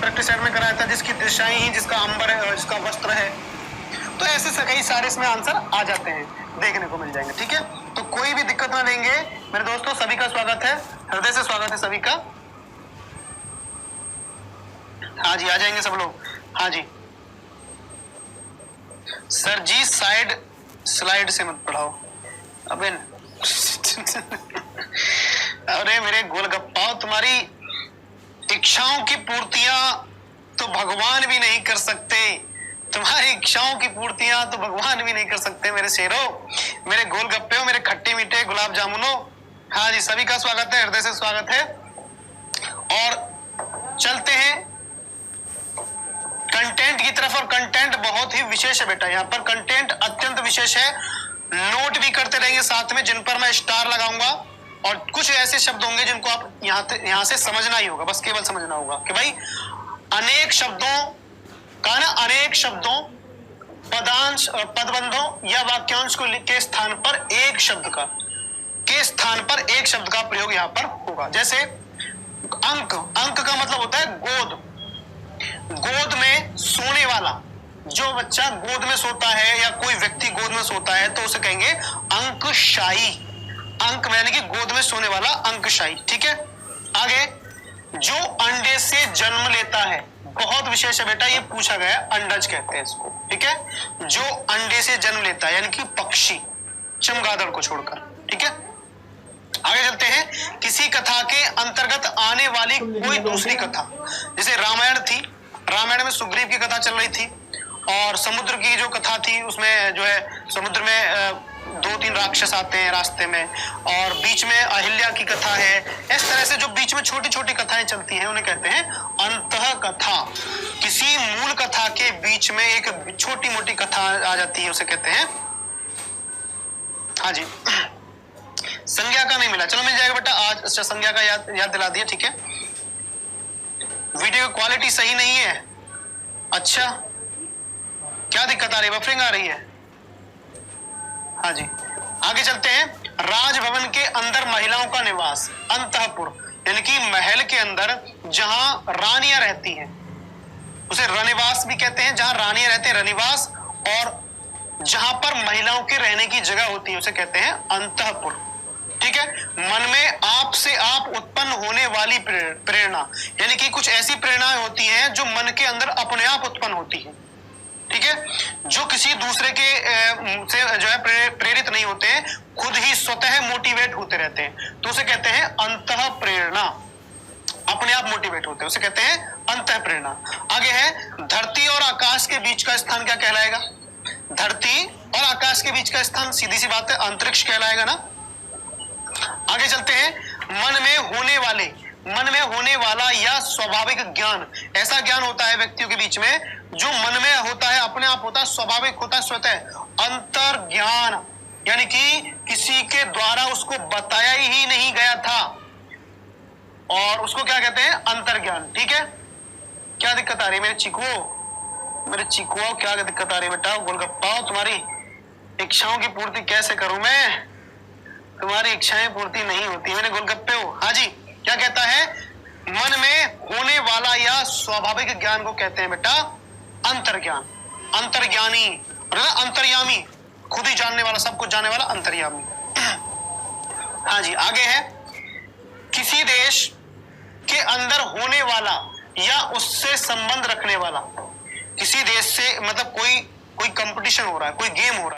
Practice set में कराया था, जिसकी दिशाएं ही जिसका अंबर है, जिसका वस्त्र है। तो ऐसे कई सारे इसमें आंसर आ जाते हैं, देखने को मिल जाएंगे। ठीक है, तो कोई भी दिक्कत ना लेंगे मेरे दोस्तों। सभी का स्वागत है, हृदय से स्वागत है सभी का। हाँ जी, आ जाएंगे सब लोग। हाँ जी सर जी, स्लाइड से मत पढ़ाओ। अबे अरे मेरे गोलगप्पा, तुम्हारी इच्छाओं की पूर्तियां तो भगवान भी नहीं कर सकते। तुम्हारी इच्छाओं की पूर्तियां तो भगवान भी नहीं कर सकते मेरे शेरों, मेरे गोलगप्पे, मेरे खट्टे मीठे गुलाब जामुनों। हाँ जी, सभी का स्वागत है, हृदय से स्वागत है। और चलते हैं कंटेंट की तरफ। और कंटेंट बहुत ही विशेष है बेटा, यहाँ पर कंटेंट अत्यंत विशेष है। नोट भी करते रहेंगे साथ में, जिन पर मैं स्टार लगाऊंगा। और कुछ ऐसे शब्द होंगे जिनको आप यहाँ से समझना ही होगा, बस केवल समझना होगा कि भाई अनेक शब्दों का ना, अनेक शब्दों, पदांश, पदबंधों या वाक्यांश को के स्थान पर एक शब्द का प्रयोग यहाँ पर होगा। जैसे अंक का मतलब होता है गोद। गोद में सोने वाला, जो बच्चा गोद में सोता है या कोई व्यक्ति गोद में सोता है तो उसे कहेंगे अंकशायी। अंक यानी कि गोद में सोने वाला, अंकशायी। ठीक है, आगे जो अंडे से जन्म लेता है, बहुत विशेष है बेटा, ये पूछा गया, अंडज कहते हैं इसको। ठीक है, जो अंडे से जन्म लेता है यानी कि पक्षी, चमगादड़ को छोड़कर। ठीक है, आगे चलते हैं। किसी कथा के अंतर्गत आने वाली कोई दूसरी कथा, जैसे रामायण थी, रामायण में सुग्रीव की कथा चल रही थी, और समुद्र की जो कथा थी उसमें जो है समुद्र में 2-3 राक्षस आते हैं रास्ते में, और बीच में अहिल्या की कथा है। इस तरह से जो बीच में छोटी छोटी कथाएं चलती हैं उन्हें कहते हैं अंतः कथा। किसी मूल कथा के बीच में एक छोटी मोटी कथा आ जाती है, उसे कहते हैं। हाँ जी, संज्ञा का नहीं मिला, चलो मिल जाएगा बेटा आज। अच्छा, संज्ञा का याद दिला दिया। ठीक है, वीडियो की क्वालिटी सही नहीं है। अच्छा, क्या दिक्कत आ रही है? बफरिंग आ रही है? हाँ जी, आगे चलते हैं। राजभवन के अंदर महिलाओं का निवास, अंतःपुर, यानी कि महल के अंदर जहां रानियां रहती हैं उसे रनिवास भी कहते हैं। जहां रानियां रहते हैं रनिवास, और जहां पर महिलाओं के रहने की जगह होती है उसे कहते हैं अंतःपुर। ठीक है, मन में आप से आप उत्पन्न होने वाली प्रेरणा, यानी कि कुछ ऐसी प्रेरणाएं होती हैं जो मन के अंदर अपने आप उत्पन्न होती है। ठीक है, जो किसी दूसरे के से जो है प्रेरित नहीं होते हैं, खुद ही स्वतः मोटिवेट होते रहते हैं, तो उसे कहते हैं अंतः प्रेरणा। अपने आप मोटिवेट होते हैं, उसे कहते हैं अंतः प्रेरणा। आगे है धरती और आकाश के बीच का स्थान क्या कहलाएगा? धरती और आकाश के बीच का स्थान सीधी सी बात है, अंतरिक्ष कहलाएगा ना। आगे चलते हैं। मन में होने वाला या स्वाभाविक ज्ञान, ऐसा ज्ञान होता है व्यक्तियों के बीच में जो मन में होता है, अपने आप होता है, स्वाभाविक होता है, स्वतः। अंतर ज्ञान यानी कि किसी के द्वारा उसको बताया ही नहीं गया था, और उसको क्या कहते हैं? अंतर ज्ञान। ठीक है, क्या दिक्कत आ रही है मेरे चिकुओ, क्या दिक्कत आ रही है बेटा? गोलगप्पा, तुम्हारी इच्छाओं की पूर्ति कैसे करूं मैं? तुम्हारी इच्छाएं पूर्ति नहीं होती मेरे गोलगप्पे हो। हाँ जी, क्या कहता है? मन में होने वाला या स्वाभाविक ज्ञान को कहते हैं बेटा अंतर्ज्ञान। अंतर्ज्ञानी, अंतर्यामी, खुद ही जानने वाला, सब कुछ जानने वाला, अंतर्यामी। हाँ जी, आगे है किसी देश के अंदर होने वाला या उससे संबंध रखने वाला। किसी देश से मतलब कोई कंपटीशन हो रहा है, कोई गेम हो रहा है।